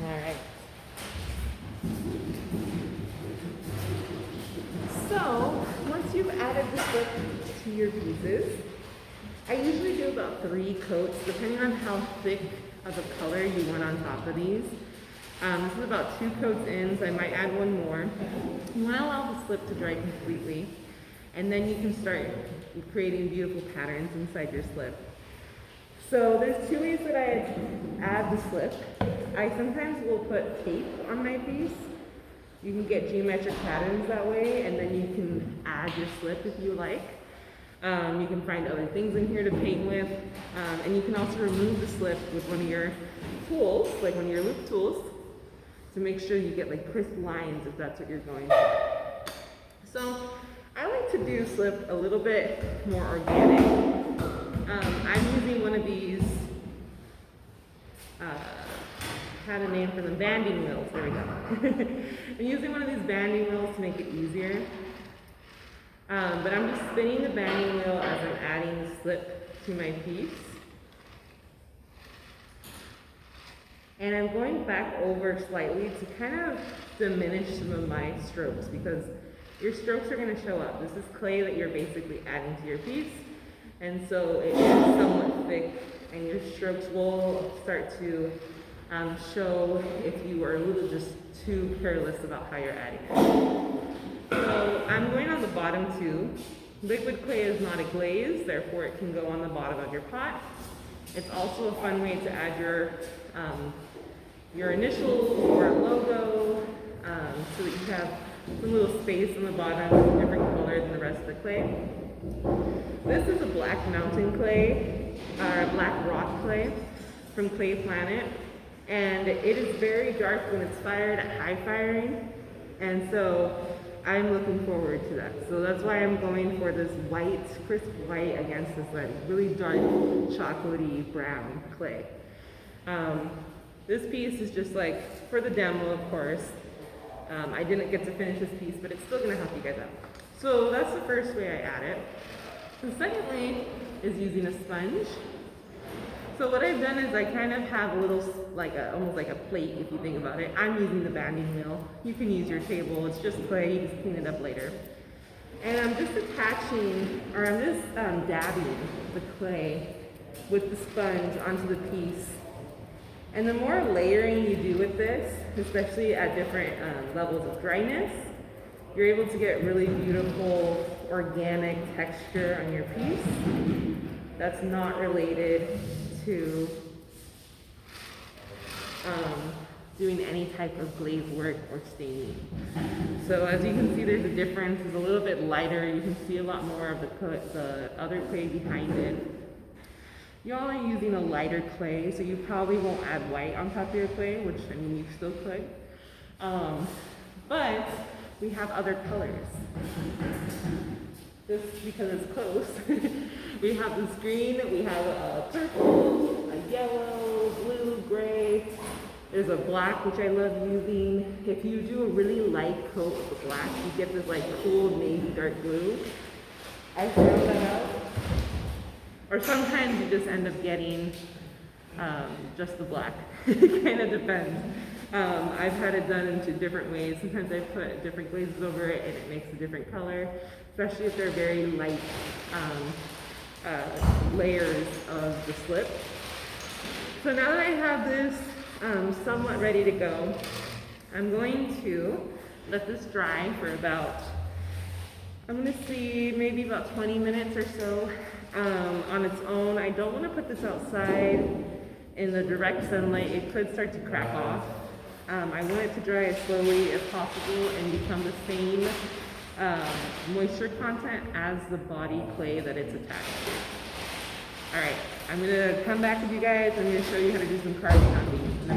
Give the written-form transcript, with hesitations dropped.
Alright. So, once you've added the slip to your pieces, I usually do about 3 coats, depending on how thick of a color you want on top of these. This is about 2 coats in, so I might add 1 more. You want to allow the slip to dry completely, and then you can start creating beautiful patterns inside your slip. So there's 2 ways that I add the slip. I sometimes will put tape on my piece. You can get geometric patterns that way, and then you can add your slip if you like. You can find other things in here to paint with, and you can also remove the slip with one of your tools, like one of your loop tools, to make sure you get like crisp lines if that's what you're going for. So I like to do slip a little bit more organic. I'm using one of these, had a name for them, banding wheels, there we go. I'm using one of these banding wheels to make it easier. But I'm just spinning the banding wheel as I'm adding the slip to my piece. And I'm going back over slightly to kind of diminish some of my strokes, because your strokes are going to show up. This is clay that you're basically adding to your piece, and so it is somewhat thick, and your strokes will start to show if you are a little just too careless about how you're adding it. So I'm going on the bottom too. Liquid clay is not a glaze, therefore it can go on the bottom of your pot. It's also a fun way to add your initials or logo, so that you have some little space on the bottom, different color than the rest of the clay. This is a black mountain clay, or a black rock clay from Clay Planet, and it is very dark when it's fired at high firing, and so I'm looking forward to that. So that's why I'm going for this white, crisp white against this like really dark, chocolatey brown clay. This piece is just like for the demo, of course. I didn't get to finish this piece, but it's still gonna help you guys out. So that's the first way I add it. The second way is using a sponge. So what I've done is I kind of have a little, almost like a plate if you think about it. I'm using the banding wheel. You can use your table, it's just clay, you just clean it up later. And I'm just attaching, or I'm just dabbing the clay with the sponge onto the piece. And the more layering you do with this, especially at different levels of dryness, you're able to get really beautiful organic texture on your piece that's not related to doing any type of glaze work or staining. So as you can see, there's a difference. It's a little bit lighter. You can see a lot more of the other clay behind it. Y'all are using a lighter clay, so you probably won't add white on top of your clay, which, I mean, you still could. But we have other colors. Just because it's close. We have this green, we have a purple, a yellow, blue, gray. There's a black, which I love using. If you do a really light coat of the black, you get this like cool navy dark blue. I found that out. Or sometimes you just end up getting just the black. It kind of depends. I've had it done into different ways. Sometimes I put different glazes over it and it makes a different color, especially if they're very light layers of the slip. So now that I have this somewhat ready to go, I'm going to let this dry for about, I'm going to see maybe about 20 minutes or so on its own. I don't want to put this outside in the direct sunlight. It could start to crack off. I want it to dry as slowly as possible and become the same moisture content as the body clay that it's attached to. All right, I'm gonna come back with you guys. I'm gonna show you how to do some carving on these in a bit.